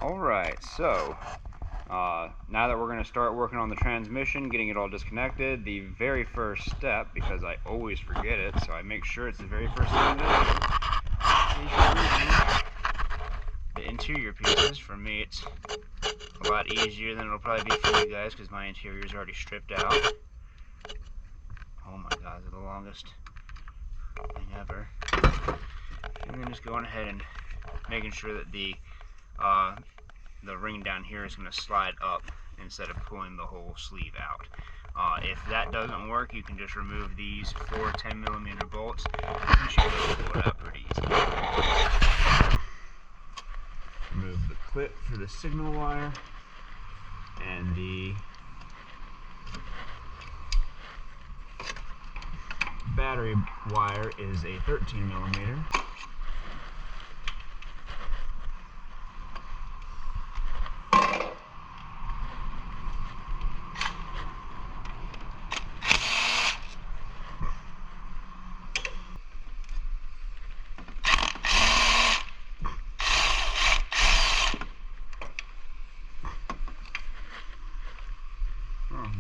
Alright, so now that we're going to start working on the transmission, getting it all disconnected, the very first step, because I always forget it, so I make sure it's the very first thing that I do, is the interior pieces. For me, it's a lot easier than it'll probably be for you guys, because my interior is already stripped out. Oh my god, it's the longest thing ever. And then just going ahead and making sure that the ring down here is going to slide up instead of pulling the whole sleeve out. If that doesn't work, you can just remove these 4 10mm bolts and you should be able to pull it out pretty easy. Remove the clip for the signal wire, and the battery wire is a 13mm.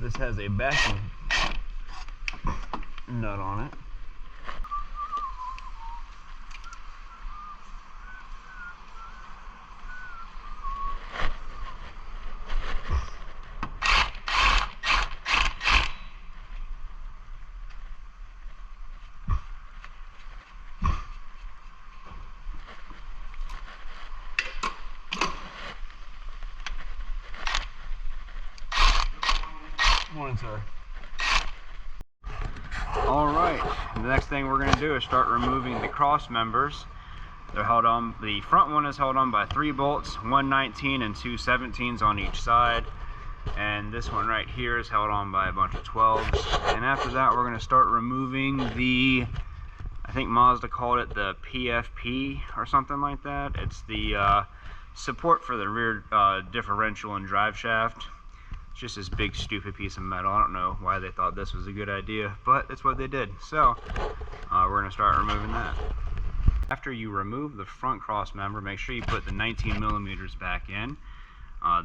This has a backing nut on it. Morning, sir. Alright, the next thing we're going to do is start removing the cross members. They're held on, the front one is held on by 3 bolts, 1 19 and 2 17s on each side. And this one right here is held on by a bunch of 12s. And after that, we're going to start removing the, I think Mazda called it the PFP or something like that. It's the support for the rear differential and drive shaft. It's just this big stupid piece of metal. I don't know why they thought this was a good idea, but it's what they did. So we're going to start removing that. After you remove the front cross member, make sure you put the 19mm back in.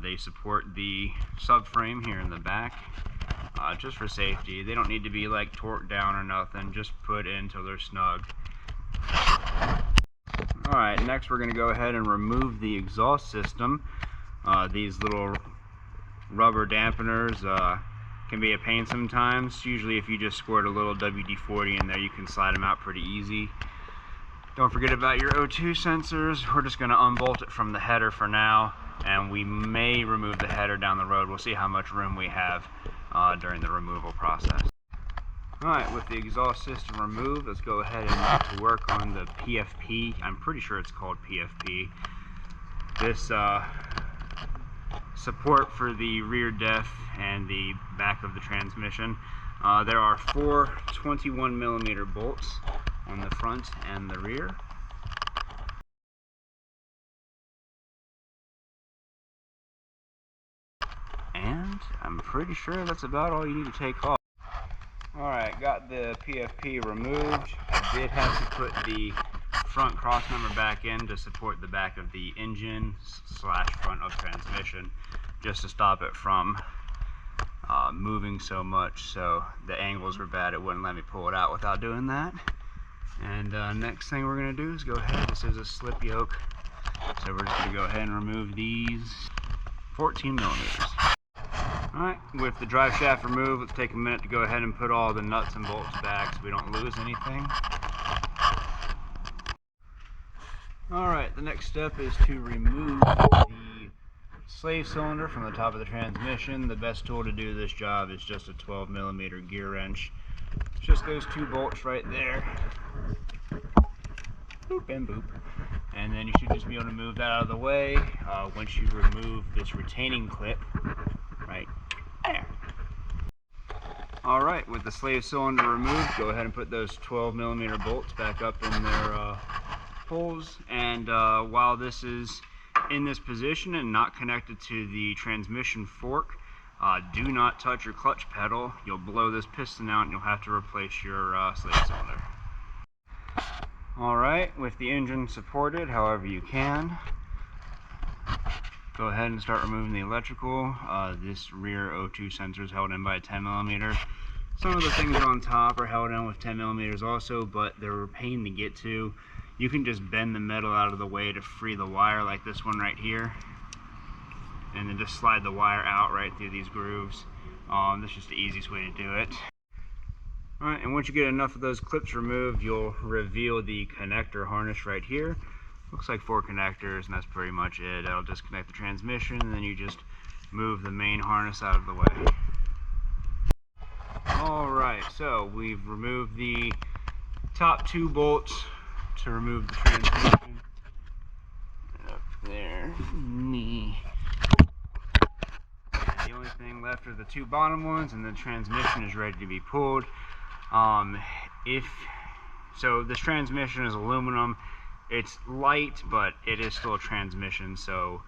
They support the subframe here in the back, just for safety. They don't need to be like torqued down or nothing, just put in until they're snug. Alright, next we're going to go ahead and remove the exhaust system. These little rubber dampeners can be a pain sometimes. Usually if you just squirt a little WD-40 in there, you can slide them out pretty easy. Don't forget about your O2 sensors. We're just going to unbolt it from the header for now, and we may remove the header down the road. We'll see how much room we have during the removal process. Alright, with the exhaust system removed, let's go ahead and get to work on the PFP. I'm pretty sure it's called PFP. This support for the rear def and the back of the transmission. There are 4 21mm bolts on the front and the rear. And I'm pretty sure that's about all you need to take off. Alright, got the PFP removed. I did have to put the front cross member back in to support the back of the engine / front of transmission, just to stop it from moving so much. So the angles were bad, it wouldn't let me pull it out without doing that. And next thing we're going to do is go ahead, this is a slip yoke, so we're just going to go ahead and remove these 14mm. Alright, with the drive shaft removed, let's take a minute to go ahead and put all the nuts and bolts back so we don't lose anything. Alright, the next step is to remove the slave cylinder from the top of the transmission. The best tool to do this job is just a 12mm gear wrench. It's just those 2 bolts right there. Boop and boop. And then you should just be able to move that out of the way once you remove this retaining clip right there. Alright, with the slave cylinder removed, go ahead and put those 12mm bolts back up in their holes. And while this is in this position and not connected to the transmission fork, do not touch your clutch pedal. You'll blow this piston out and you'll have to replace your slave cylinder. Alright, with the engine supported however you can, go ahead and start removing the electrical. This rear O2 sensor is held in by a 10mm. Some of the things on top are held in with 10mm also, but they're a pain to get to. You can just bend the metal out of the way to free the wire, like this one right here, and then just slide the wire out right through these grooves. That's just the easiest way to do it. Alright, and once you get enough of those clips removed, you'll reveal the connector harness right here. Looks like 4 connectors, and that's pretty much it. That'll disconnect the transmission, and then you just move the main harness out of the way. Alright, so we've removed the top 2 bolts to remove the transmission. Up there. The only thing left are the 2 bottom ones, and the transmission is ready to be pulled. So this transmission is aluminum. It's light, but it is still a transmission, so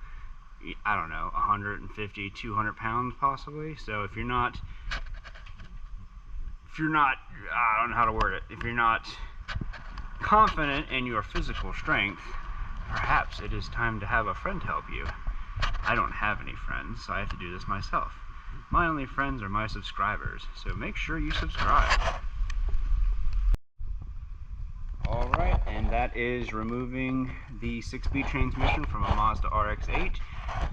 I don't know, 150, 200 pounds possibly. So if you're not, I don't know how to word it, if you're not confident in your physical strength, perhaps it is time to have a friend help you. I don't have any friends, so I have to do this myself. My only friends are my subscribers, so make sure you subscribe. Alright, and that is removing the 6-speed transmission from a Mazda Rx8.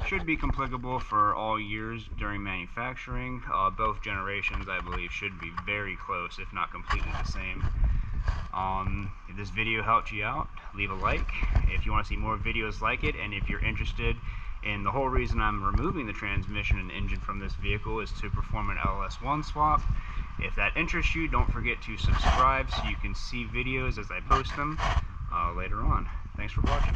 Should be applicable for all years during manufacturing. Both generations, I believe, should be very close, if not completely the same. If this video helped you out, leave a like. If you want to see more videos like it, and if you're interested in the whole reason I'm removing the transmission and engine from this vehicle is to perform an LS1 swap. If that interests you, don't forget to subscribe so you can see videos as I post them later on. Thanks for watching.